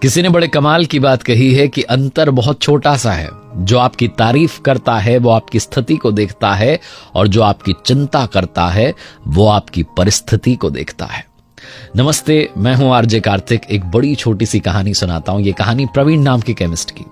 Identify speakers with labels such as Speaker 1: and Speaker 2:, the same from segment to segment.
Speaker 1: किसी ने बड़े कमाल की बात कही है कि अंतर बहुत छोटा सा है। जो आपकी तारीफ करता है वो आपकी स्थिति को देखता है, और जो आपकी चिंता करता है वो आपकी परिस्थिति को देखता है। नमस्ते, मैं हूं आरजे कार्तिक। एक बड़ी छोटी सी कहानी सुनाता हूं। ये कहानी प्रवीण नाम के केमिस्ट की,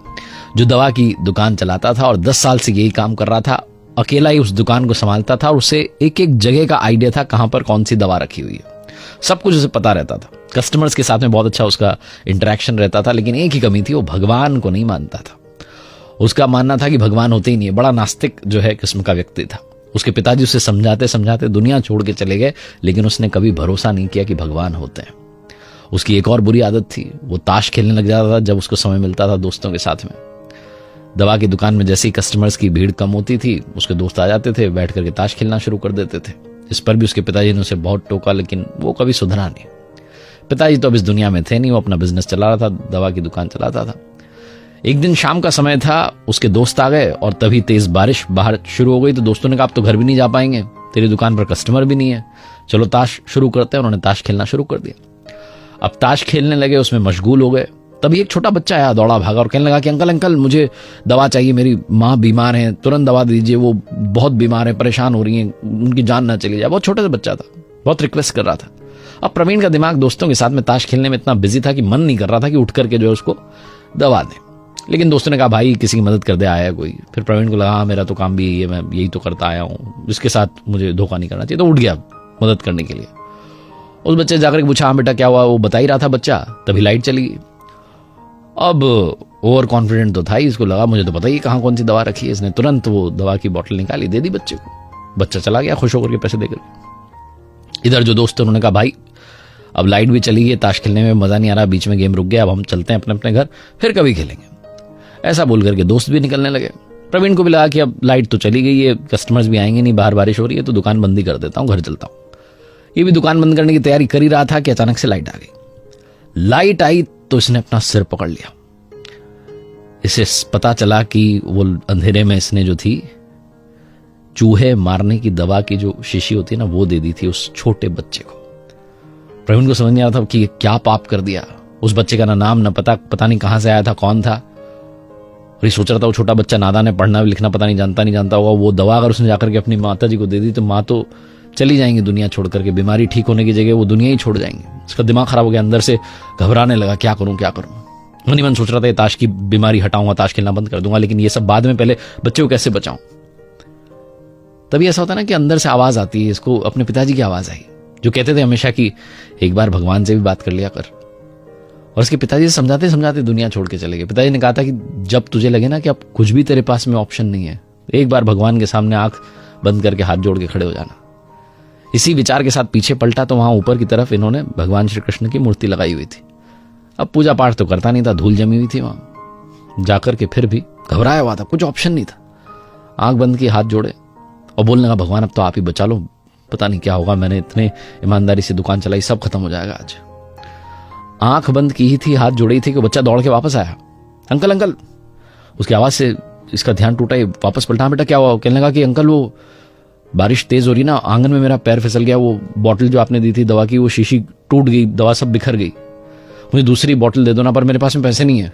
Speaker 1: जो दवा की दुकान चलाता था और 10 साल से यही काम कर रहा था। अकेला ही उस दुकान को संभालता था और उसे एक एक जगह का आइडिया था कहां पर कौन सी दवा रखी हुई है। सब कुछ उसे पता रहता था। कस्टमर्स के साथ में बहुत अच्छा उसका इंटरेक्शन रहता था, लेकिन एक ही कमी थी, वो भगवान को नहीं मानता था। उसका मानना था कि भगवान होते ही नहीं है। बड़ा नास्तिक जो है किस्म का व्यक्ति था। उसके पिताजी उसे समझाते समझाते दुनिया छोड़ के चले गए, लेकिन उसने कभी भरोसा नहीं किया कि भगवान होते हैं। उसकी एक और बुरी आदत थी, वो ताश खेलने लग जाता था जब उसको समय मिलता था दोस्तों के साथ में। दवा की दुकान में जैसे ही कस्टमर्स की भीड़ कम होती थी, उसके दोस्त आ जाते थे, बैठ करके ताश खेलना शुरू कर देते थे। इस पर भी उसके पिताजी ने उसे बहुत टोका, लेकिन वो कभी सुधरा नहीं। पिताजी तो अब इस दुनिया में थे नहीं, वो अपना बिजनेस चला रहा था, दवा की दुकान चलाता था। एक दिन शाम का समय था, उसके दोस्त आ गए और तभी तेज बारिश बाहर शुरू हो गई। तो दोस्तों ने कहा, अब तो घर भी नहीं जा पाएंगे, तेरी दुकान पर कस्टमर भी नहीं है, चलो ताश शुरू करते हैं। उन्होंने ताश खेलना शुरू कर दिया। अब ताश खेलने लगे, उसमें मशगूल हो गए। तभी एक छोटा बच्चा आया, दौड़ा भागा और कहने लगा कि अंकल अंकल, मुझे दवा चाहिए, मेरी माँ बीमार है, तुरंत दवा दीजिए, वो बहुत बीमार है, परेशान हो रही है, उनकी जान ना चली जाए। बहुत छोटा सा बच्चा था, बहुत रिक्वेस्ट कर रहा था। अब प्रवीण का दिमाग दोस्तों के साथ में ताश खेलने में इतना बिजी था कि मन नहीं कर रहा था कि उठ करके जो है उसको दवा दे। लेकिन दोस्तों ने कहा, भाई किसी की मदद कर दे, आया कोई। फिर प्रवीण को लगा, हाँ मेरा तो काम भी यही है, मैं यही तो करता आया हूँ, इसके साथ मुझे धोखा नहीं करना चाहिए। तो उठ गया मदद करने के लिए। उस बच्चे जाकर पूछा, हाँ बेटा क्या हुआ? वो बता ही रहा था बच्चा। तभी लाइट चली गई। अब ओवर कॉन्फिडेंट तो था ही, इसको लगा मुझे तो पता ही कहाँ कौन सी दवा रखी है। इसने तुरंत वो दवा की बोतल निकाली, दे दी बच्चे को। बच्चा चला गया खुश होकर के पैसे देकर। इधर जो दोस्त उन्होंने कहा, भाई अब लाइट भी चली गई, ताश खेलने में मजा नहीं आ रहा, बीच में गेम रुक गया, अब हम चलते हैं अपने अपने घर, फिर कभी खेलेंगे। ऐसा बोल करके दोस्त भी निकलने लगे। प्रवीण को भी लगा कि अब लाइट तो चली गई है, कस्टमर्स भी आएंगे नहीं, बाहर बारिश हो रही है, तो दुकान बंद ही कर देता हूँ, घर चलता हूँ। ये भी दुकान बंद करने की तैयारी कर ही रहा था कि अचानक से लाइट आ गई। लाइट आई तो इसने अपना सिर पकड़ लिया। इसे पता चला कि वो अंधेरे में इसने जो थी चूहे मारने की दवा की जो शीशी होती है ना, वो दे दी थी उस छोटे बच्चे को। प्रवीण को समझ नहीं आ रहा था कि क्या पाप कर दिया। उस बच्चे का ना नाम ना पता नहीं कहां से आया था, कौन था। और ये सोच रहा था वो छोटा बच्चा नादान है, पढ़ना लिखना पता नहीं जानता होगा। वो दवा अगर उसने जाकर के अपनी माता जी को दे दी तो माँ तो चली जाएंगी दुनिया छोड़ करके, बीमारी ठीक होने की जगह वो दुनिया ही छोड़ जाएंगे। उसका दिमाग खराब हो गया, अंदर से घबराने लगा, क्या करूं। मन ही मन सोच रहा था, ये ताश की बीमारी हटाऊंगा, ताश खेलना बंद कर दूंगा, लेकिन ये सब बाद में, पहले बच्चे को कैसे बचाऊं। तभी ऐसा होता है ना कि अंदर से आवाज आती है। इसको अपने पिताजी की आवाज आई, जो कहते थे हमेशा कि एक बार भगवान से भी बात कर लिया कर। और उसके पिताजी से समझाते समझाते दुनिया छोड़ के चले गए। पिताजी ने कहा था कि जब तुझे लगे ना कि अब कुछ भी तेरे पास में ऑप्शन नहीं है, एक बार भगवान के सामने आंख बंद करके हाथ जोड़ के खड़े हो जाना। इसी विचार के साथ पीछे पलटा तो वहां ऊपर की तरफ इन्होंने भगवान श्री कृष्ण की मूर्ति लगाई हुई थी। अब पूजा पाठ तो करता नहीं था, धूल जमी हुई थी वहां जाकर के, फिर भी घबराया हुआ था, कुछ ऑप्शन नहीं था। आंख बंद की, हाथ जोड़े और बोलने लगा, भगवान अब तो आप ही बचा लो, पता नहीं क्या होगा, मैंने इतने ईमानदारी से दुकान चलाई, सब खत्म हो जाएगा आज। आंख बंद की ही थी, हाथ जोड़ी थी कि बच्चा दौड़ के वापस आया। अंकल अंकल, उसकी आवाज से इसका ध्यान टूटा, वापस पलटा, बेटा क्या हुआ? कहने लगा कि अंकल वो बारिश तेज हो रही ना, आंगन में मेरा पैर फिसल गया, वो बॉटल जो आपने दी थी दवा की, वो शीशी टूट गई, दवा सब बिखर गई, मुझे दूसरी बॉटल दे दो ना, पर मेरे पास में पैसे नहीं है।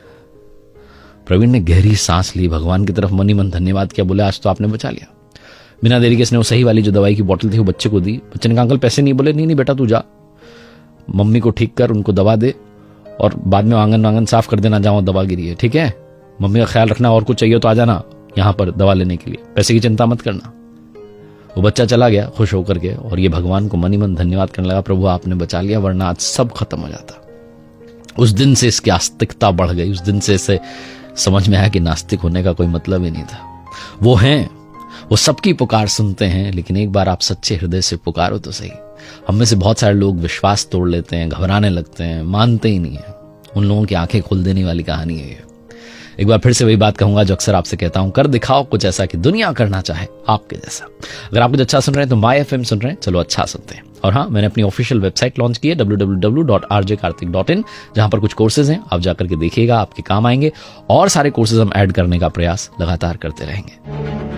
Speaker 1: प्रवीण ने गहरी सांस ली, भगवान की तरफ मन ही मन धन्यवाद किया, बोले आज तो आपने बचा लिया। बिना देरी के इसने वो सही वाली जो दवाई की बोतल थी वो बच्चे को दी। बच्चे ने कहा, अंकल पैसे नहीं। बोले नहीं बेटा, तू जा, मम्मी को ठीक कर, उनको दवा दे और बाद में आंगन साफ कर देना जहां दवा गिरी है, ठीक है? मम्मी का ख्याल रखना, और कुछ चाहिए तो आ जाना यहां पर दवा लेने के लिए, पैसे की चिंता मत करना। वो बच्चा चला गया खुश होकर के, और ये भगवान को मन ही मन धन्यवाद करने लगा, प्रभु आपने बचा लिया, वरना आज सब खत्म हो जाता। उस दिन से इसकी आस्तिकता बढ़ गई। उस दिन से इसे समझ में आया कि नास्तिक होने का कोई मतलब ही नहीं था। वो हैं, वो सबकी पुकार सुनते हैं, लेकिन एक बार आप सच्चे हृदय से पुकारो तो सही। हम में से बहुत सारे लोग विश्वास तोड़ लेते हैं, घबराने लगते हैं, मानते ही नहीं है। उन लोगों की आंखें खोल देने वाली कहानी है ये। एक बार फिर से वही बात कहूंगा जो अक्सर आपसे कहता हूं, कर दिखाओ कुछ ऐसा कि दुनिया करना चाहे आपके जैसा। अगर आप कुछ अच्छा सुन रहे हैं तो माय एफएम सुन रहे हैं, चलो अच्छा सुनते हैं। और हाँ, मैंने अपनी ऑफिशियल वेबसाइट लॉन्च की है www.rjkartik.in, जहां पर कुछ कोर्सेज हैं, आप जाकर के देखिएगा, आपके काम आएंगे। और सारे कोर्सेज हम ऐड करने का प्रयास लगातार करते रहेंगे।